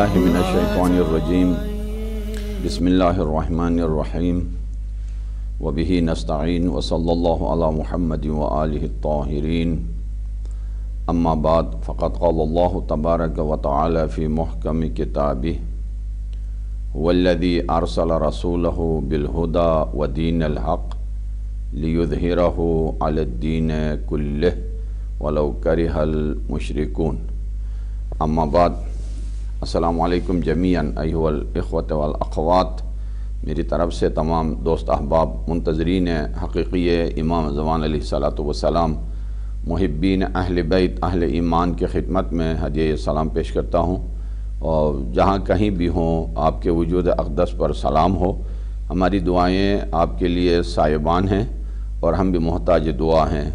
باللہ من الشیطان الرجیم بسم اللہ الرحمن الرحیم وبہ نستعین وصلی اللہ علی محمد وآلہ الطاہرین اما بعد فقد قال اللہ تبارک وتعالی فی محکم کتابہ والذی ارسل رسولہ بالہدی ودین الحق لیظہرہ علی الدین کلہ ولو کرہ المشرکون. اما بعد، السلام علیکم جمیعاً ایھا الاخوۃ والاخوات. میری طرف سے تمام دوست احباب منتظرین حقیقی امام زمان علیہ الصلوۃ والسلام، محبین اہل بیت، اہل ایمان کی خدمت میں ہدیہ سلام پیش کرتا ہوں، اور جہاں کہیں بھی ہوں آپ کے وجود اقدس پر سلام ہو. ہماری دعائیں آپ کے لیے سائبان ہیں اور ہم بھی محتاج دعا ہیں.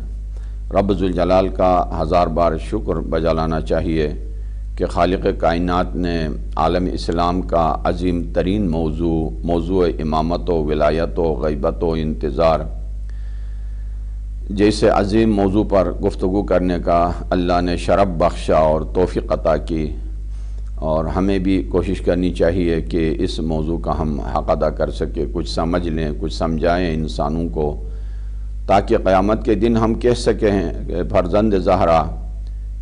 رب ذوالجلال کا ہزار بار شکر بجا لانا چاہیے کہ خالق کائنات نے عالم اسلام کا عظیم ترین موضوع امامت و ولایت و غیبت و انتظار جیسے عظیم موضوع پر گفتگو کرنے کا اللہ نے شرف بخشا اور توفیق عطا کی، اور ہمیں بھی کوشش کرنی چاہیے کہ اس موضوع کا ہم حق ادا کر سکیں، کچھ سمجھ لیں، کچھ سمجھائیں انسانوں کو، تاکہ قیامت کے دن ہم کہہ سکیں کہ فرزند زہرا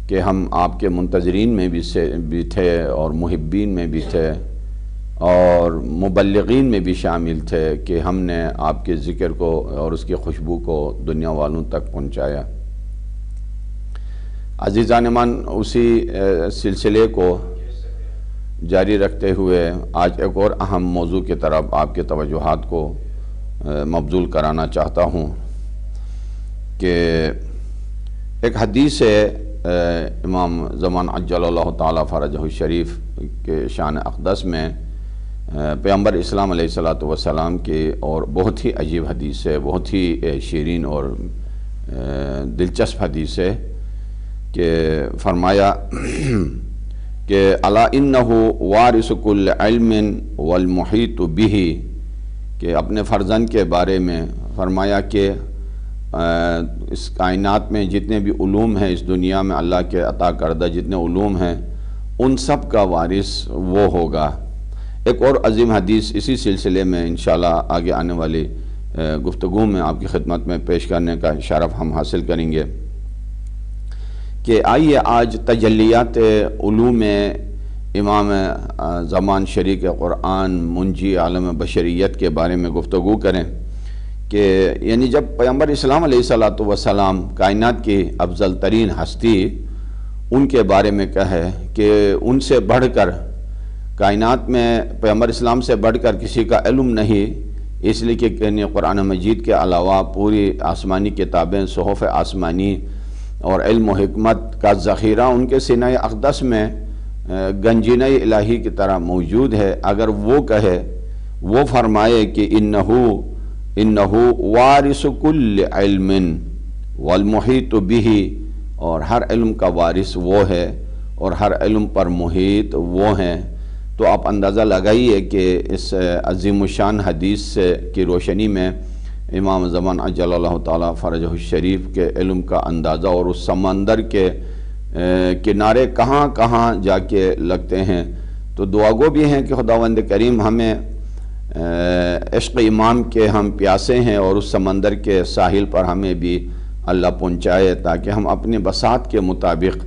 کہ ہم آپ کے منتظرین میں بھی تھے اور محبین میں بھی تھے اور مبلغین میں بھی شامل تھے کہ ہم نے آپ کے ذکر کو اور اس کی خوشبو کو دنیا والوں تک پہنچایا. عزیزان من، اسی سلسلے کو جاری رکھتے ہوئے آج ایک اور اہم موضوع کی طرف آپ کے توجہات کو مبذول کرانا چاہتا ہوں کہ ایک حدیث ہے امام زمان عجل اللہ تعالی فرجہ الشریف کے شان اقدس میں پیغمبر اسلام علیہ الصلوۃ والسلام کی اور بہت ہی عجیب حدیث ہے، بہت ہی شیرین اور دلچسپ حدیث ہے کہ فرمایا کہ الا انہ وارث کل علم والمحیط بہ، کہ اپنے فرزند کے بارے میں فرمایا کہ اس کائنات میں جتنے بھی علوم ہیں، اس دنیا میں اللہ کے عطا کردہ جتنے علوم ہیں، ان سب کا وارث وہ ہوگا. ایک اور عظیم حدیث اسی سلسلے میں انشاءاللہ آگے آنے والی گفتگو میں آپ کی خدمت میں پیش کرنے کا شرف ہم حاصل کریں گے. کہ آئیے آج تجلیات علوم امام زمان شریک قرآن منجی عالم بشریت کے بارے میں گفتگو کریں کہ یعنی جب پیغمبر اسلام علیہ الصلوۃ والسلام کائنات کی افضل ترین ہستی ان کے بارے میں کہے کہ ان سے بڑھ کر کائنات میں پیغمبر اسلام سے بڑھ کر کسی کا علم نہیں، اس لیے کہ قرآن مجید کے علاوہ پوری آسمانی کتابیں، صحف آسمانی اور علم و حکمت کا ذخیرہ ان کے سینہ اقدس میں گنجینہ الہی کی طرح موجود ہے. اگر وہ کہے، وہ فرمائے کہ انہو وارث کل علم والمحیط بہ، اور ہر علم کا وارث وہ ہے اور ہر علم پر محیط وہ ہیں، تو آپ اندازہ لگائیے کہ اس عظیم الشان حدیث کی روشنی میں امام زمان عجل اللہ تعالی فرجہ الشریف کے علم کا اندازہ اور اس سمندر کے کنارے کہاں کہاں جا کے لگتے ہیں. تو دعاگو بھی ہیں کہ خداوند کریم ہمیں عشق امام کے ہم پیاسے ہیں اور اس سمندر کے ساحل پر ہمیں بھی اللہ پہنچائے، تاکہ ہم اپنے بساط کے مطابق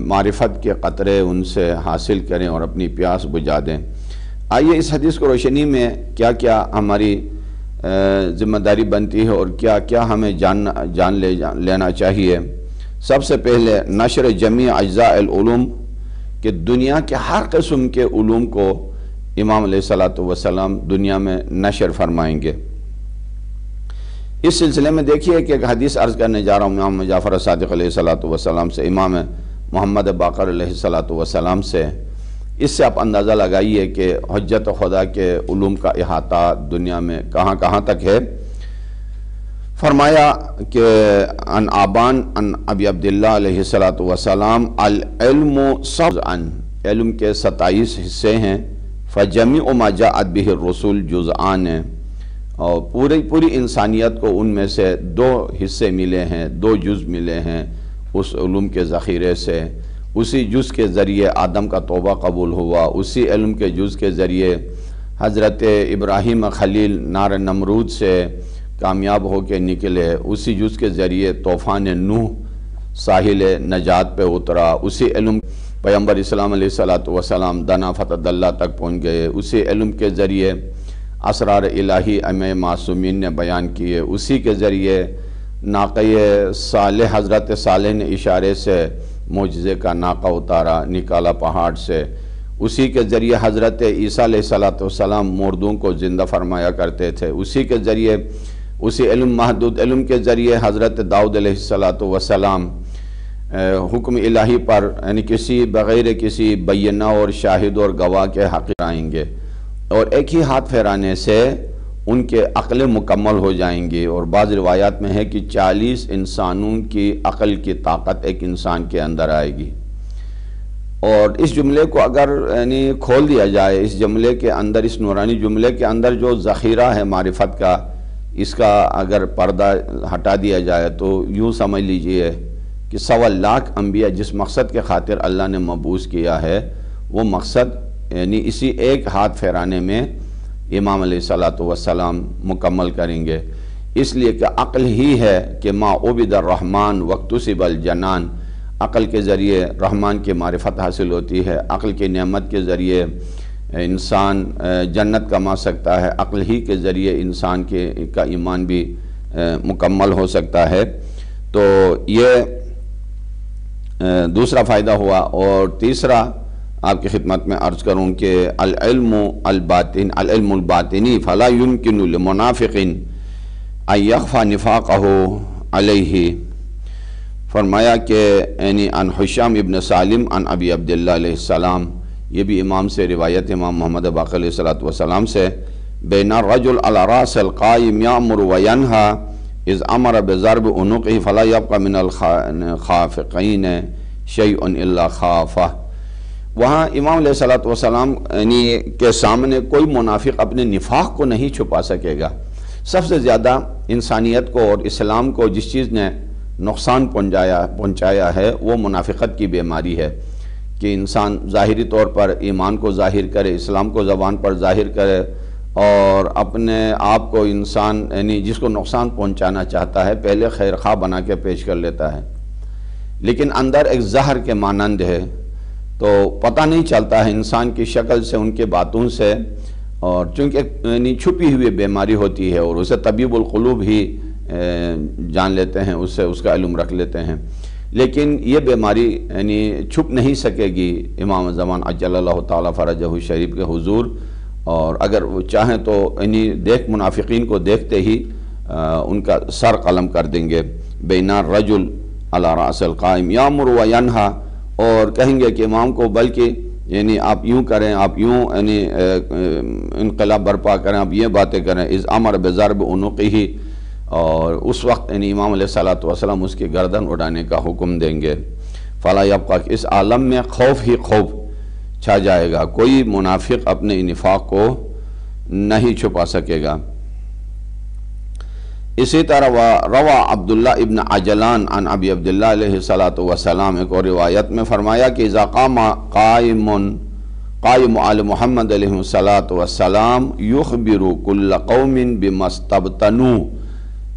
معرفت کے قطرے ان سے حاصل کریں اور اپنی پیاس بجھا دیں. آئیے اس حدیث کو روشنی میں کیا کیا ہماری ذمہ داری بنتی ہے اور کیا کیا ہمیں جان لینا چاہیے. سب سے پہلے نشر جمیع اجزاء العلوم، کہ دنیا کے ہر قسم کے علوم کو امام علیہ الصلوۃ والسلام دنیا میں نشر فرمائیں گے. اس سلسلے میں دیکھیے کہ ایک حدیث عرض کرنے جا رہا ہوں امام جعفر صادق علیہ الصلوۃ والسلام سے، امام محمد باقر علیہ الصلوۃ والسلام سے. اس سے آپ اندازہ لگائیے کہ حجت خدا کے علوم کا احاطہ دنیا میں کہاں کہاں تک ہے. فرمایا کہ ان آبان ان ابی عبداللہ علیہ الصلوۃ والسلام العلم سبعاً، علم کے 27 حصے ہیں. فجمیع ما جاءت به الرسل جزءان، اور پوری انسانیت کو ان میں سے 2 حصے ملے ہیں، 2 جز ملے ہیں اس علوم کے ذخیرے سے. اسی جز کے ذریعے آدم کا توبہ قبول ہوا، اسی علم کے جز کے ذریعے حضرت ابراہیم خلیل نار نمرود سے کامیاب ہو کے نکلے، اسی جز کے ذریعے طوفان نوح ساحل نجات پہ اترا، اسی علم پیغمبر اسلام علیہ السلام دنا فتح اللہ تک پہنچ گئے، اسی علم کے ذریعے اسرار الہی امام معصومین نے بیان کیے، اسی کے ذریعے ناقہ صالح حضرت صالح نے اشارے سے معجزے کا ناقہ اتارا، نکالا پہاڑ سے، اسی کے ذریعے حضرت عیسیٰ علیہ السلام مردوں کو زندہ فرمایا کرتے تھے، اسی کے ذریعے اسی علم محدود علم کے ذریعے حضرت داؤد علیہ السلام حکم الہی پر یعنی بغیر کسی بینہ اور شاہد اور گواہ کے حق آئیں گے، اور ایک ہی ہاتھ پھیرانے سے ان کے عقل مکمل ہو جائیں گی، اور بعض روایات میں ہے کہ 40 انسانوں کی عقل کی طاقت ایک انسان کے اندر آئے گی۔ اور اس جملے کو اگر یعنی کھول دیا جائے، اس جملے کے اندر، اس نورانی جملے کے اندر جو ذخیرہ ہے معرفت کا، اس کا اگر پردہ ہٹا دیا جائے تو یوں سمجھ لیجئے کہ 1.25 لاکھ انبیاء جس مقصد کے خاطر اللہ نے مبعوث کیا ہے، وہ مقصد یعنی اسی ایک ہاتھ پھیرانے میں امام علیہ السلام مکمل کریں گے۔ اس لیے کہ عقل ہی ہے کہ ما عبد الرحمن واکتسب الجنان، عقل کے ذریعے رحمان کی معرفت حاصل ہوتی ہے، عقل کی نعمت کے ذریعے انسان جنت کما سکتا ہے، عقل ہی کے ذریعے انسان کا ایمان بھی مکمل ہو سکتا ہے۔ تو یہ دوسرا فائدہ ہوا، اور تیسرا آپ کی خدمت میں عرض کروں کہ العلم الباطنی فلا يمكن لمنافق ان يخفى نفاقه علیہ۔ فرمایا کہ یعنی عن حشام ابن سالم عن ابی عبداللہ علیہ السلام، یہ بھی امام سے روایت، امام محمد باقر علیہ السلام سے، بین الرجل علی راس القائم یامر وینہى اذ امر بضرب عنقہ فلا یبقى من الخافقین شیء الا خافہ۔ وہاں امام علیہ السلام کے سامنے کوئی منافق اپنے نفاق کو نہیں چھپا سکے گا۔ سب سے زیادہ انسانیت کو اور اسلام کو جس چیز نے نقصان پہنچایا ہے وہ منافقت کی بیماری ہے، کہ انسان ظاہری طور پر ایمان کو ظاہر کرے، اسلام کو زبان پر ظاہر کرے، اور اپنے آپ کو انسان یعنی جس کو نقصان پہنچانا چاہتا ہے پہلے خیر خواہ بنا کے پیش کر لیتا ہے، لیکن اندر ایک زہر کے مانند ہے، تو پتہ نہیں چلتا ہے انسان کی شکل سے، ان کے باتوں سے، اور چونکہ یعنی چھپی ہوئی بیماری ہوتی ہے، اور اسے طبیب القلوب ہی جان لیتے ہیں، اس سے اس کا علم رکھ لیتے ہیں، لیکن یہ بیماری یعنی چھپ نہیں سکے گی امام زمان عجل اللہ تعالیٰ فرجہ شریف کے حضور، اور اگر وہ چاہیں تو یعنی منافقین کو دیکھتے ہی ان کا سر قلم کر دیں گے۔ بین الرجل علی راس القائم یامر وینہی، اور کہیں گے کہ امام کو بلکہ یعنی آپ یوں کریں، آپ یوں یعنی انقلاب برپا کریں، آپ یہ باتیں کریں، اذ امر بضرب عنقہ، اور اس وقت یعنی امام علیہ السلام اس کی گردن اڑانے کا حکم دیں گے۔ فلا یبقى، اس عالم میں خوف ہی خوف چھا جائے گا، کوئی منافق اپنے نفاق کو نہیں چھپا سکے گا۔ اسی طرح روا عبداللہ ابن عجلان عن ابی عبداللہ علیہ السلام، ایک اور روایت میں فرمایا کہ اذا قام قائم آل محمد علیہ السلام یخبر کل قوم بما استبطنوا،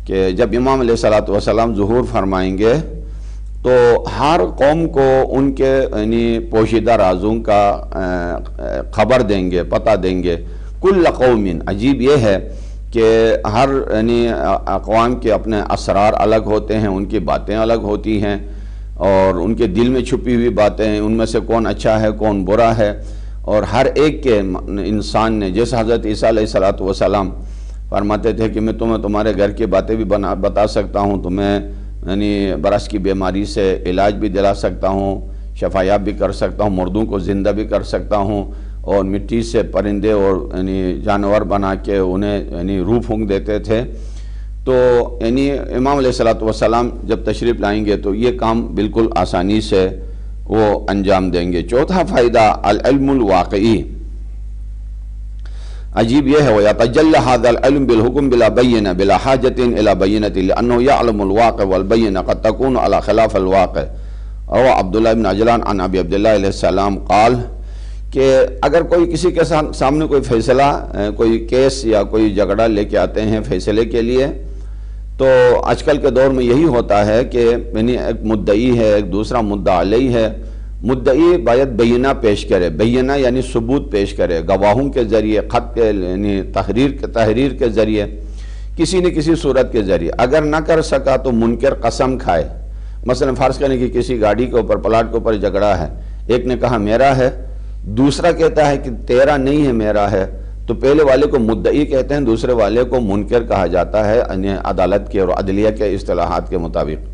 کہ جب امام علیہ السلام ظہور فرمائیں گے تو ہر قوم کو ان کے یعنی پوشیدہ رازوں کا خبر دیں گے، پتہ دیں گے۔ کل قوم، عجیب یہ ہے کہ ہر یعنی اقوام کے اپنے اسرار الگ ہوتے ہیں، ان کی باتیں الگ ہوتی ہیں، اور ان کے دل میں چھپی ہوئی باتیں ہیں، ان میں سے کون اچھا ہے کون برا ہے، اور ہر ایک کے انسان نے، جیسے حضرت عیسیٰ علیہ السلام فرماتے تھے کہ میں تمہیں تمہارے گھر کی باتیں بھی بتا سکتا ہوں، تمہیں یعنی برس کی بیماری سے علاج بھی دلا سکتا ہوں، شفایاب بھی کر سکتا ہوں، مردوں کو زندہ بھی کر سکتا ہوں، اور مٹی سے پرندے اور یعنی جانور بنا کے انہیں یعنی روح پھونک دیتے تھے۔ تو یعنی امام علیہ السلام جب تشریف لائیں گے تو یہ کام بالکل آسانی سے وہ انجام دیں گے۔ چوتھا فائدہ العلم الواقعی، عجیب یہ ہے، وَيَتَجَلَّ هَذَا الْعِلْمُ بِالْحُكْمِ بِلَا بَيِّنَةٍ بِلَا حَاجَةٍ إِلَى بَيِّنَةٍ لِأَنَّهُ يَعْلَمُ الْوَاقِعَ وَالْبَيِّنَةَ قَدْ تَكُونُ عَلَى خِلَافِ الْوَاقِعِ اور عبداللہ بن عجلان عن ابی عبداللہ علیہ السلام قال کہ اگر کوئی کسی کے سامنے کوئی فیصلہ، کوئی کیس یا کوئی جھگڑا لے کے آتے ہیں فیصلے کے لیے، تو آج کل کے دور میں یہی ہوتا ہے کہ یعنی ایک مدعی ہے، ایک دوسرا مدعا علیہ ہے۔ مدعی باید بینہ پیش کرے، بینہ یعنی ثبوت پیش کرے، گواہوں کے ذریعے، خط کے یعنی تحریر کے ذریعے، کسی نہ کسی صورت کے ذریعے۔ اگر نہ کر سکا تو منکر قسم کھائے۔ مثلا فرض کرنے کی کسی گاڑی کے اوپر، پلاٹ کے اوپر جھگڑا ہے، ایک نے کہا میرا ہے، دوسرا کہتا ہے کہ تیرا نہیں ہے میرا ہے، تو پہلے والے کو مدعی کہتے ہیں، دوسرے والے کو منکر کہا جاتا ہے عدالت کے اور عدلیہ کے اصطلاحات کے مطابق۔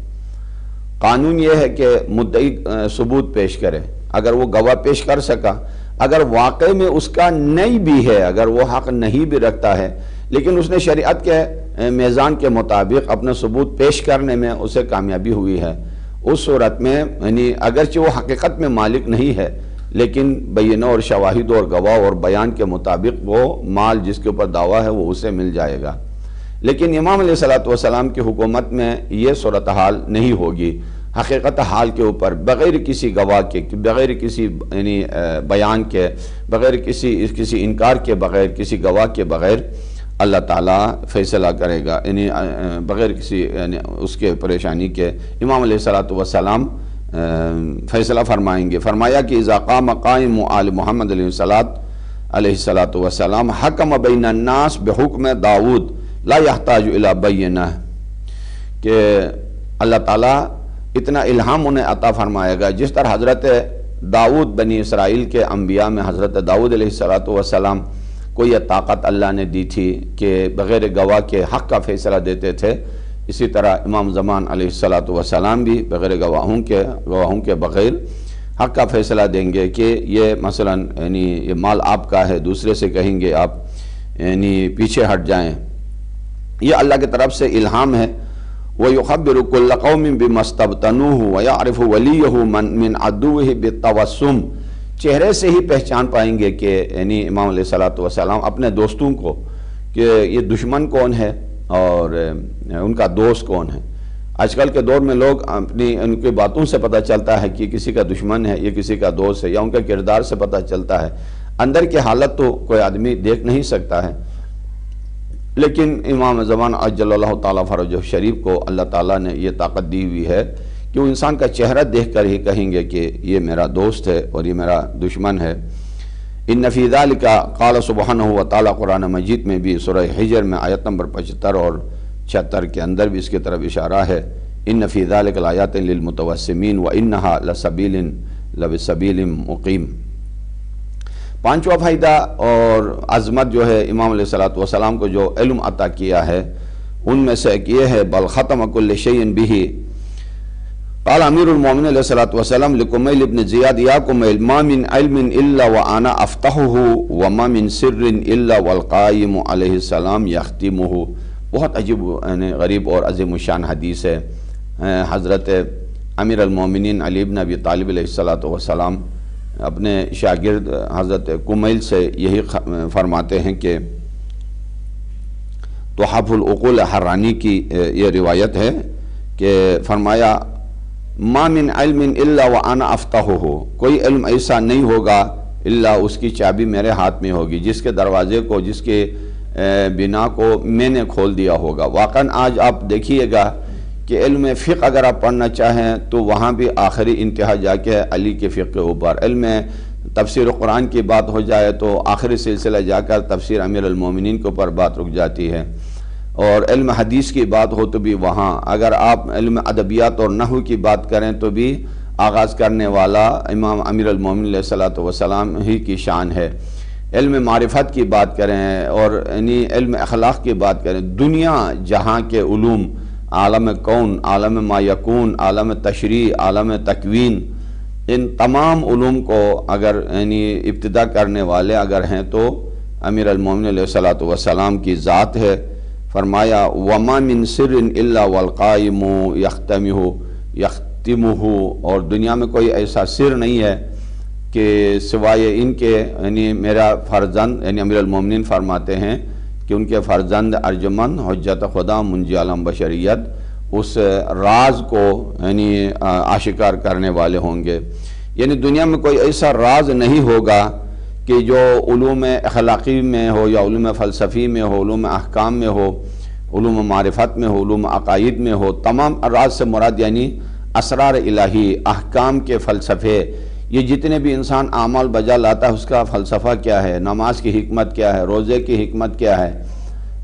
قانون یہ ہے کہ مدعی ثبوت پیش کرے، اگر وہ گواہ پیش کر سکا، اگر واقع میں اس کا نہیں بھی ہے، اگر وہ حق نہیں بھی رکھتا ہے، لیکن اس نے شریعت کے میزان کے مطابق اپنا ثبوت پیش کرنے میں اسے کامیابی ہوئی ہے، اس صورت میں یعنی اگرچہ وہ حقیقت میں مالک نہیں ہے، لیکن بینہ اور شواہد اور گواہ اور بیان کے مطابق وہ مال جس کے اوپر دعویٰ ہے وہ اسے مل جائے گا۔ لیکن امام علیہ السلام کی حکومت میں یہ صورتحال نہیں ہوگی۔ حقیقت حال کے اوپر بغیر کسی گواہ کے، بغیر کسی یعنی بیان کے، بغیر کسی انکار کے، بغیر کسی گواہ کے بغیر اللہ تعالیٰ فیصلہ کرے گا، یعنی بغیر کسی یعنی اس کے پریشانی کے امام علیہ السلام فیصلہ فرمائیں گے۔ فرمایا کہ اذا قام قائم آل محمد علیہ السلام حکم بین الناس بحکم داود لا يحتاج الى بینہ، کہ اللہ تعالیٰ اتنا الہام انہیں عطا فرمائے گا جس طرح حضرت داؤد بنی اسرائیل کے انبیاء میں حضرت داؤد علیہ السلام کو یہ طاقت اللہ نے دی تھی کہ بغیر گواہ کے حق کا فیصلہ دیتے تھے، اسی طرح امام زمان علیہ السلام بھی بغیر گواہوں کے بغیر حق کا فیصلہ دیں گے کہ یہ مثلا یعنی یہ مال آپ کا ہے، دوسرے سے کہیں گے آپ یعنی پیچھے ہٹ جائیں۔ یہ اللہ کی طرف سے الہام ہے۔ وَيُخَبِّرُ كُلَّ قَوْمٍ بِمَا اسْتَبْطَنُوهُ وَيَعْرِفُ وَلِيُّهُ مِنْ عَدُوِّهِ بِالتَّوَسُّمِ، چہرے سے ہی پہچان پائیں گے کہ یعنی امام علیہ السلام اپنے دوستوں کو کہ یہ دشمن کون ہے اور ان کا دوست کون ہے۔ آج کل کے دور میں لوگ ان کی باتوں سے پتہ چلتا ہے کہ کسی کا دشمن ہے، یہ کسی کا دوست ہے، یا ان کے کردار سے پتہ چلتا ہے۔ اندر کی حالت تو کوئی آدمی دیکھ نہیں سکتا ہے، لیکن امام زمان عجل اللہ تعالیٰ فرجہ شریف کو اللہ تعالیٰ نے یہ طاقت دی ہوئی ہے کہ وہ انسان کا چہرہ دیکھ کر ہی کہیں گے کہ یہ میرا دوست ہے اور یہ میرا دشمن ہے۔ ان فی ذالک قال سبحانہ و تعالیٰ، قرآن مجید میں بھی سورہ حجر میں آیت نمبر 75 اور 76 کے اندر بھی اس کی طرف اشارہ ہے۔ ان فی ذالک لآیات للمتوسمین وانھا لسبیل مقیم۔ پانچواں فائدہ اور عظمت جو ہے امام علیہ السلام کو جو علم عطا کیا ہے ان میں سے ایک یہ ہے، بل ختم کل شیء بہ۔ قال امیر المومنین علیہ السلام لکمیل ابن زیاد، یا کمیل ما من علم الا وانا افتحہ وما من سر الا والقائم علیہ السلام یختمہ۔ بہت عجیب یعنی غریب اور عظیم الشان حدیث ہے۔ حضرت امیر المومنین علی بن ابی طالب علیہ السلام اپنے شاگرد حضرت کمیل سے یہی فرماتے ہیں کہ تحف العقول حرانی کی یہ روایت ہے کہ فرمایا ما من علم الا وانا افتحہ، کوئی علم ایسا نہیں ہوگا الا اس کی چابی میرے ہاتھ میں ہوگی، جس کے دروازے کو، جس کے بنا کو میں نے کھول دیا ہوگا۔ واقعاً آج آپ دیکھیے گا کہ علم فقہ اگر آپ پڑھنا چاہیں تو وہاں بھی آخری انتہا جا کے علی کے فقہ کے اوپر، علم تفسیر قرآن کی بات ہو جائے تو آخری سلسلہ جا کر تفسیر امیر المومنین کے اوپر بات رک جاتی ہے، اور علم حدیث کی بات ہو تو بھی وہاں، اگر آپ علم ادبیات اور نحو کی بات کریں تو بھی آغاز کرنے والا امام امیر المومنین علیہ السلام ہی کی شان ہے۔ علم معرفت کی بات کریں اور یعنی علم اخلاق کی بات کریں، دنیا جہاں کے علوم، عالم کون، عالم ما یکون، عالم تشریع، عالم تکوین، ان تمام علوم کو اگر یعنی ابتدا کرنے والے اگر ہیں تو امیر المومنین علیہ السلام کی ذات ہے۔ فرمایا وما من سر الا والقائم یختمہ، اور دنیا میں کوئی ایسا سر نہیں ہے کہ سوائے ان کے یعنی میرا فرزند، یعنی امیر المومنین فرماتے ہیں کہ ان کے فرزند ارجمند حجت خدا منجی عالم بشریت اس راز کو یعنی آشکار کرنے والے ہوں گے۔ یعنی دنیا میں کوئی ایسا راز نہیں ہوگا کہ جو علوم اخلاقی میں ہو یا علوم فلسفی میں ہو، علوم احکام میں ہو، علوم معرفت میں ہو، علوم عقائد میں ہو۔ تمام راز سے مراد یعنی اسرار الہی، احکام کے فلسفے، یہ جتنے بھی انسان اعمال بجا لاتا ہے اس کا فلسفہ کیا ہے، نماز کی حکمت کیا ہے، روزے کی حکمت کیا ہے،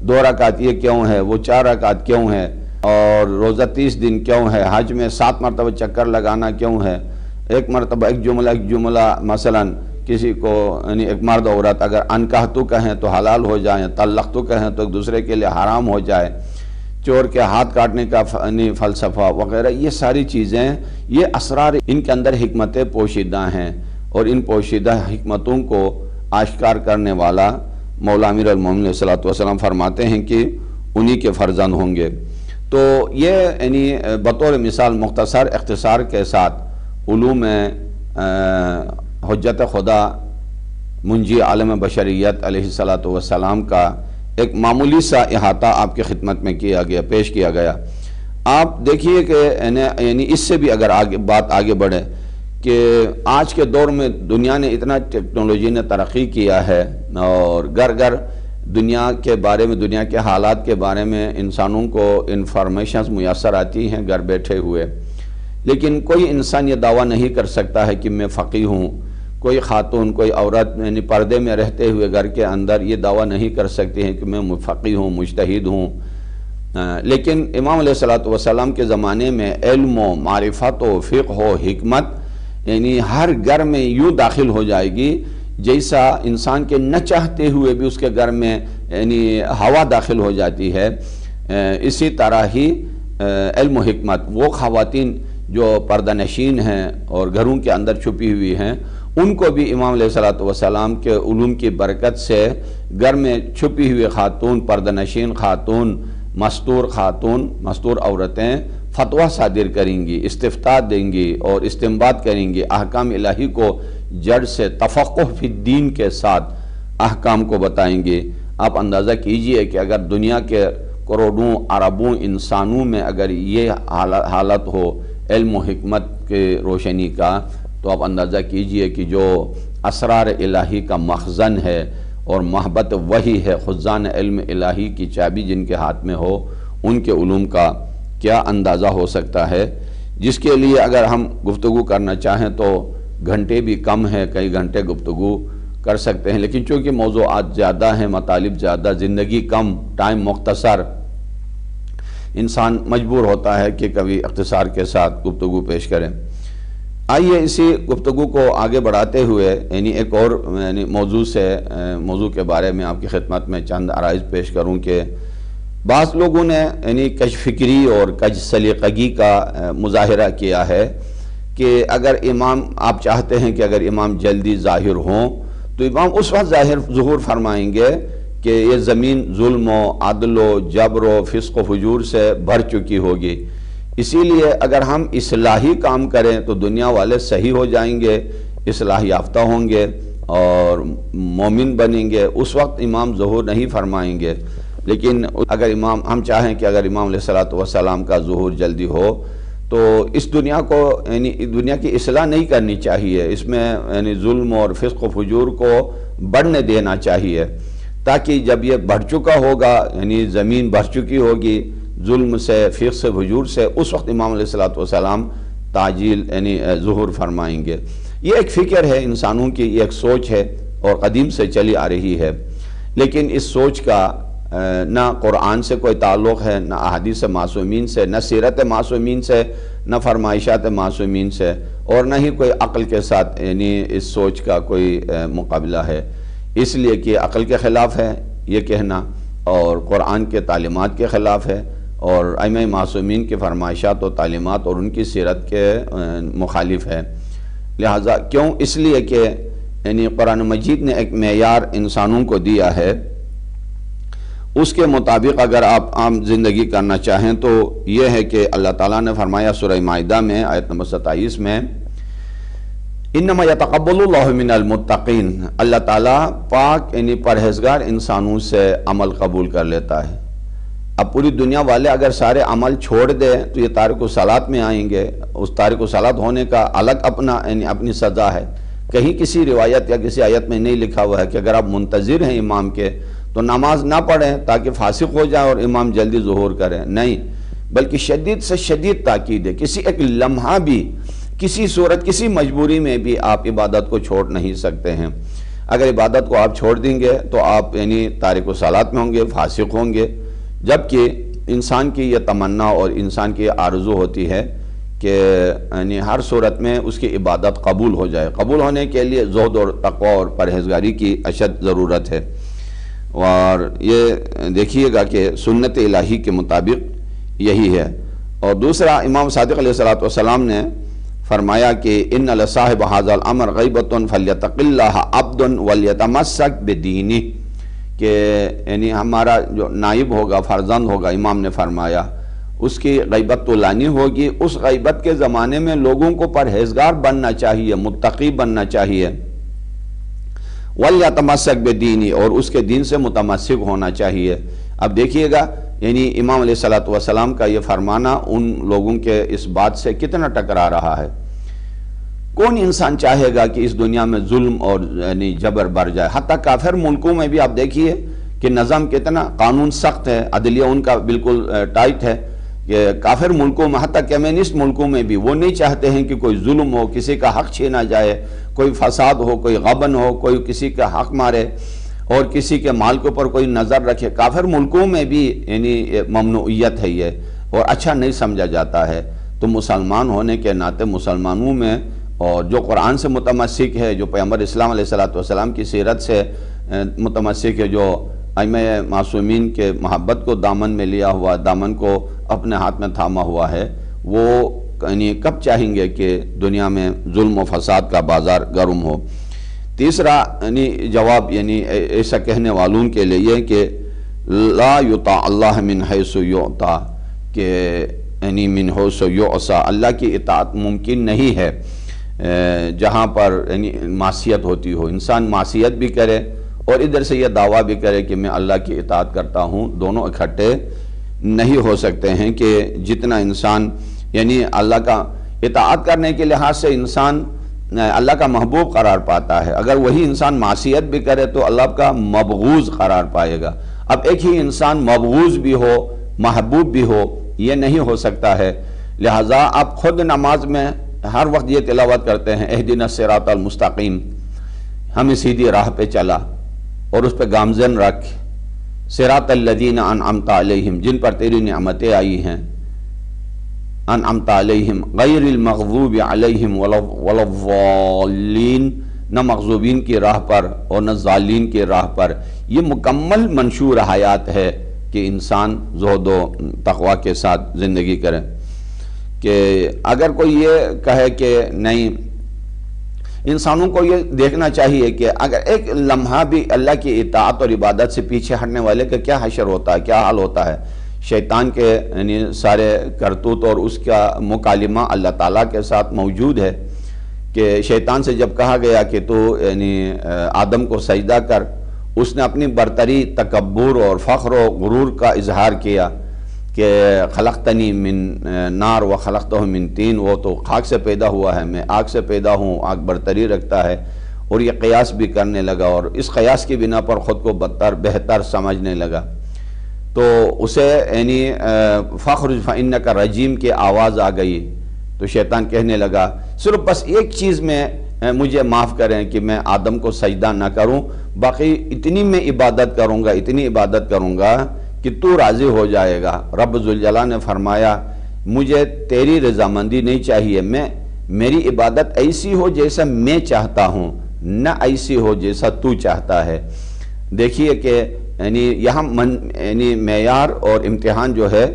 2 رکعت یہ کیوں ہے، وہ 4 رکعت کیوں ہے، اور روزہ 30 دن کیوں ہے، حج میں 7 مرتبہ چکر لگانا کیوں ہے، ایک مرتبہ ایک جملہ مثلا کسی کو یعنی ایک مرد عورت اگر انکحتو کہیں تو حلال ہو جائیں، طلقتو کہیں تو ایک دوسرے کے لیے حرام ہو جائے، چور کے ہاتھ کاٹنے کا فلسفہ وغیرہ، یہ ساری چیزیں، یہ اسرار، ان کے اندر حکمتیں پوشیدہ ہیں، اور ان پوشیدہ حکمتوں کو آشکار کرنے والا مولا امیر المومنین علیہ الصلوۃ والسلام فرماتے ہیں کہ انہی کے فرزند ہوں گے۔ تو یہ یعنی بطور مثال مختصر اختصار کے ساتھ علوم حجت خدا منجی عالم بشریت علیہ الصلوۃ والسلام کا ایک معمولی سا احاطہ آپ کی خدمت میں پیش کیا گیا۔ آپ دیکھیے کہ یعنی اس سے بھی اگر بات آگے بڑھے کہ آج کے دور میں دنیا نے اتنا ٹیکنالوجی نے ترقی کیا ہے، اور گھر گھر دنیا کے بارے میں، دنیا کے حالات کے بارے میں انسانوں کو انفارمیشنز میسر آتی ہیں گھر بیٹھے ہوئے، لیکن کوئی انسان یہ دعویٰ نہیں کر سکتا ہے کہ میں فقیہ ہوں۔ کوئی خاتون، کوئی عورت یعنی پردے میں رہتے ہوئے گھر کے اندر یہ دعویٰ نہیں کر سکتی ہیں کہ میں فقیہ ہوں، مجتہد ہوں۔ لیکن امام علیہ الصلوۃ والسلام کے زمانے میں علم و معرفت و فقہ و حکمت یعنی ہر گھر میں یوں داخل ہو جائے گی جیسا انسان کے نہ چاہتے ہوئے بھی اس کے گھر میں یعنی ہوا داخل ہو جاتی ہے۔ اسی طرح ہی علم و حکمت، وہ خواتین جو پردہ نشین ہیں اور گھروں کے اندر چھپی ہوئی ہیں، ان کو بھی امام علیہ الصلوۃ والسلام کے علوم کی برکت سے گھر میں چھپی ہوئی خاتون، پردہ نشین خاتون، مستور عورتیں فتویٰ صادر کریں گی، استفتاء دیں گی اور استنباط کریں گی، احکام الہی کو جڑ سے تفقہ فی الدین کے ساتھ احکام کو بتائیں گے۔ آپ اندازہ کیجئے کہ اگر دنیا کے کروڑوں اربوں انسانوں میں اگر یہ حالت ہو علم و حکمت کے روشنی کا، تو آپ اندازہ کیجئے کہ جو اسرار الہی کا مخزن ہے اور محبت وحی ہے، خزان علم الہی کی چابی جن کے ہاتھ میں ہو، ان کے علوم کا کیا اندازہ ہو سکتا ہے، جس کے لیے اگر ہم گفتگو کرنا چاہیں تو گھنٹے بھی کم ہیں، کئی گھنٹے گفتگو کر سکتے ہیں، لیکن چونکہ موضوعات زیادہ ہیں، مطالب زیادہ، زندگی کم، ٹائم مختصر، انسان مجبور ہوتا ہے کہ کبھی اختصار کے ساتھ گفتگو پیش کریں۔ آئیے اسی گفتگو کو آگے بڑھاتے ہوئے یعنی ایک اور موضوع کے بارے میں آپ کی خدمت میں چند عرائض پیش کروں کہ بعض لوگوں نے یعنی کج فکری اور کج سلیقگی کا مظاہرہ کیا ہے کہ اگر امام، آپ چاہتے ہیں کہ اگر امام جلدی ظاہر ہوں تو امام اس وقت ظہور فرمائیں گے کہ یہ زمین ظلم و عدل و جبر و فسق و فجور سے بھر چکی ہوگی، اسی لیے اگر ہم اصلاحی کام کریں تو دنیا والے صحیح ہو جائیں گے، اصلاح یافتہ ہوں گے اور مومن بنیں گے، اس وقت امام ظہور نہیں فرمائیں گے۔ لیکن اگر ہم چاہیں کہ اگر امام علیہ الصلوۃ والسلام کا ظہور جلدی ہو تو اس دنیا کو یعنی دنیا کی اصلاح نہیں کرنی چاہیے، اس میں یعنی ظلم اور فسق و فجور کو بڑھنے دینا چاہیے، تاکہ جب یہ بڑھ چکا ہوگا یعنی زمین بھر چکی ہوگی ظلم سے، فسق سے، فجور سے، اس وقت امام علیہ الصلوۃ والسلام تعجیل یعنی ظہور فرمائیں گے۔ یہ ایک فکر ہے انسانوں کی، یہ ایک سوچ ہے اور قدیم سے چلی آ رہی ہے، لیکن اس سوچ کا نہ قرآن سے کوئی تعلق ہے، نہ احادیث معصومین سے، نہ سیرت معصومین سے، نہ فرمائشات معصومین سے، اور نہ ہی کوئی عقل کے ساتھ یعنی اس سوچ کا کوئی مقابلہ ہے، اس لیے کہ عقل کے خلاف ہے یہ کہنا، اور قرآن کے تعلیمات کے خلاف ہے، اور ائمہ معصومین کی فرمائشات و تعلیمات اور ان کی سیرت کے مخالف ہے۔ لہٰذا کیوں؟ اس لیے کہ یعنی قرآن مجید نے ایک معیار انسانوں کو دیا ہے، اس کے مطابق اگر آپ عام زندگی کرنا چاہیں تو یہ ہے کہ اللہ تعالیٰ نے فرمایا سورہ مائدہ میں آیت نمبر 27 میں، انما یتقبل اللہ من المتقین، اللہ تعالیٰ پاک یعنی پرہیزگار انسانوں سے عمل قبول کر لیتا ہے۔ اب پوری دنیا والے اگر سارے عمل چھوڑ دیں تو یہ تارک الصلاۃ میں آئیں گے. اس تارک الصلاۃ ہونے کا الگ اپنی سزا ہے. کہیں کسی روایت یا کسی آیت میں نہیں لکھا ہوا ہے کہ اگر آپ منتظر ہیں امام کے تو نماز نہ پڑھیں تاکہ فاسق ہو جائیں اور امام جلدی ظہور کریں. نہیں، بلکہ شدید سے شدید تاکید ہے. کسی ایک لمحہ بھی، کسی صورت، کسی مجبوری میں بھی آپ عبادت کو چھوڑ نہیں سکتے ہیں. اگر عبادت کو آپ چھوڑ دیں گے تو آپ تارک الصلاۃ میں ہوں گے، فاسق ہوں گے. جبکہ انسان کی یہ تمنا اور انسان کی یہ آرزو ہوتی ہے کہ ہر صورت میں اس کی عبادت قبول ہو جائے. قبول ہونے کے لیے زہد اور تقوی اور پرہیزگاری کی اشد ضرورت ہے. اور یہ دیکھیے گا کہ سنت الہی کے مطابق یہی ہے. اور دوسرا، امام صادق علیہ السلام نے فرمایا کہ ان لصاحب ھذا الامر غیبۃ فلیتق اللہ عبد ولیتمسک بدینہ، کہ ہمارا جو نائب ہوگا، فرزند ہوگا، امام نے فرمایا اس کی غیبت تو لانی ہوگی. اس غیبت کے زمانے میں لوگوں کو پرہیزگار بننا چاہیے، متقی بننا چاہیے. وَلْيَتَمَسَّكْ بِدِينِ، اور اس کے دین سے متمسک ہونا چاہیے. اب دیکھیے گا امام علیہ السلام کا یہ فرمانا ان لوگوں کے اس بات سے کتنا ٹکرا رہا ہے. کون انسان چاہے گا کہ اس دنیا میں ظلم اور جبر بڑھ جائے؟ حتیٰ کافر ملکوں میں بھی آپ دیکھیے کہ نظام کتنا، قانون سخت ہے، عدلیہ ان کا بالکل ٹائٹ ہے. کہ کافر ملکوں میں، حتیٰ کمیونسٹ ملکوں میں بھی وہ نہیں چاہتے ہیں کہ کوئی ظلم ہو، کسی کا حق چھینا جائے، کوئی فساد ہو، کوئی غبن ہو، کوئی کسی کا حق مارے اور کسی کے مال کے اوپر کوئی نظر رکھے. کافر ملکوں میں بھی ممنوعیت ہے یہ، اور اچھا نہیں سمجھا جاتا ہے. تو مسلمان ہونے کے ناطے مسلمانوں میں، اور جو قرآن سے متمسک ہے، جو پیغمبر اسلام علیہ السلام کی سیرت سے متمسک ہے، جو ائمہ معصومین کے محبت کو دامن میں لیا ہوا، دامن کو اپنے ہاتھ میں تھاما ہوا ہے، وہ کب چاہیں گے کہ دنیا میں ظلم و فساد کا بازار گرم ہو. تیسرا جواب ایسا کہنے والوں کے لیے یہ کہ لا یطاع اللہ من حیث یعطا، کہ من حیث یعصا، اللہ کی اطاعت ممکن نہیں ہے جہاں پر معصیت ہوتی ہو. انسان معصیت بھی کرے اور ادھر سے یہ دعویٰ بھی کرے کہ میں اللہ کی اطاعت کرتا ہوں. دونوں اکٹھے نہیں ہو سکتے ہیں. کہ جتنا انسان اللہ کا اطاعت کرنے کے لحاظ سے انسان اللہ کا محبوب قرار پاتا ہے، اگر وہی انسان معصیت بھی کرے تو اللہ کا مبغوض قرار پائے گا. اب ایک ہی انسان مبغوض بھی ہو، محبوب بھی ہو، یہ نہیں ہو سکتا ہے. لہٰذا آپ خود نماز میں ہر وقت یہ تلاوت کرتے ہیں، اہدنا الصراط المستقیم، ہمیں سیدھی راہ پہ چلا، اور اس پہ گامزن رکھ، صراط الذین انعمت علیہم، جن پر تیری نعمتیں آئی ہیں، انعمت علیہم غیر المغضوب علیہم ولا الضالین، نہ مغضوبین کی راہ پر اور نہ ضالین کی راہ پر. یہ مکمل منشور حیات ہے کہ انسان زہد و تقوی کے ساتھ زندگی کرے. کہ اگر کوئی یہ کہے کہ نہیں، انسانوں کو یہ دیکھنا چاہیے کہ اگر ایک لمحہ بھی اللہ کی اطاعت اور عبادت سے پیچھے ہٹنے والے کا کیا حشر ہوتا ہے، کیا حال ہوتا ہے. شیطان کے سارے کرتوت اور اس کا مکالمہ اللہ تعالیٰ کے ساتھ موجود ہے. کہ شیطان سے جب کہا گیا کہ تو آدم کو سجدہ کر، اس نے اپنی برتری، تکبر اور فخر و غرور کا اظہار کیا کہ خلقتنی من نار و خلقتہ من طین، وہ تو خاک سے پیدا ہوا ہے، میں آگ سے پیدا ہوں، آگ برتری رکھتا ہے. اور یہ قیاس بھی کرنے لگا، اور اس قیاس کی بنا پر خود کو بہتر سمجھنے لگا. تو اسے فخر فإنک رجیم کی آواز آ گئی. تو شیطان کہنے لگا صرف بس ایک چیز میں مجھے معاف کریں کہ میں آدم کو سجدہ نہ کروں، باقی اتنی میں عبادت کروں گا، اتنی عبادت کروں گا کہ تو راضی ہو جائے گا. رب ذوالجلال نے فرمایا مجھے تیری رضامندی نہیں چاہیے، میری عبادت ایسی ہو جیسا میں چاہتا ہوں، نہ ایسی ہو جیسا تو چاہتا ہے. دیکھیے کہ یہاں معیار اور امتحان جو ہے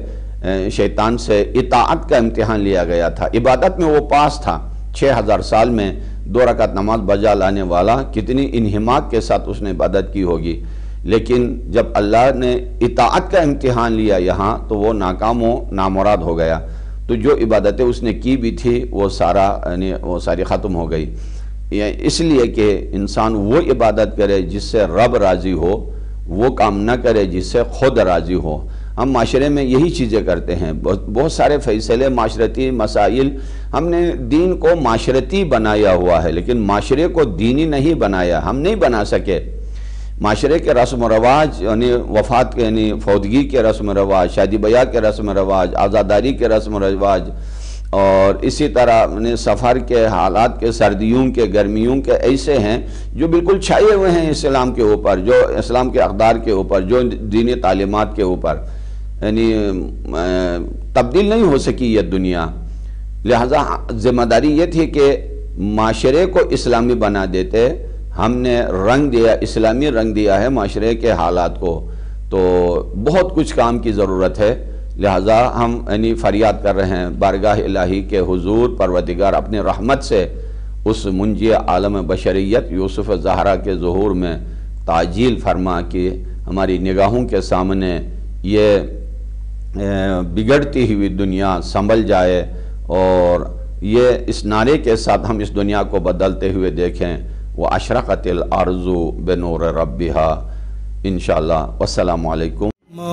شیطان سے اطاعت کا امتحان لیا گیا تھا. عبادت میں وہ پاس تھا، 6000 سال میں 2 رکعت نماز بجا لانے والا، کتنی انہماک کے ساتھ اس نے عبادت کی ہوگی. لیکن جب اللہ نے اطاعت کا امتحان لیا یہاں تو وہ ناکام و نامراد ہو گیا. تو جو عبادتیں اس نے کی بھی تھی وہ ساری ختم ہو گئی. اس لیے کہ انسان وہ عبادت کرے جس سے رب راضی ہو، وہ کام نہ کرے جس سے خود راضی ہو. ہم معاشرے میں یہی چیزیں کرتے ہیں، بہت سارے فیصلے معاشرتی مسائل، ہم نے دین کو معاشرتی بنایا ہوا ہے لیکن معاشرے کو دینی نہیں بنایا، ہم نہیں بنا سکے۔ معاشرے کے رسم و رواج، یعنی وفات کے، یعنی فوتگی کے رسم و رواج، شادی بیاہ کے رسم و رواج، آزاداری کے رسم و رواج، اور اسی طرح سفر کے حالات کے، سردیوں کے، گرمیوں کے ایسے ہیں جو بالکل چھائے ہوئے ہیں اسلام کے اوپر، جو اسلام کے اقدار کے اوپر، جو دینی تعلیمات کے اوپر، یعنی تبدیل نہیں ہو سکی یہ دنیا۔ لہذا ذمہ داری یہ تھی کہ معاشرے کو اسلامی بنا دیتے، ہم نے رنگ دیا، اسلامی رنگ دیا ہے معاشرے کے حالات کو، تو بہت کچھ کام کی ضرورت ہے۔ لہذا ہم یعنی فریاد کر رہے ہیں بارگاہ الہی کے حضور، پروردگار اپنی رحمت سے اس منجی عالم بشریت یوسف زہرا کے ظہور میں تعجیل فرما کہ ہماری نگاہوں کے سامنے یہ بگڑتی ہوئی دنیا سنبھل جائے، اور یہ اس نعرے کے ساتھ ہم اس دنیا کو بدلتے ہوئے دیکھیں، وَأَشْرَقَتِ الْأَرْضُ بِنُورِ رَبِّهَا۔ انشاءاللہ۔ والسلام علیکم۔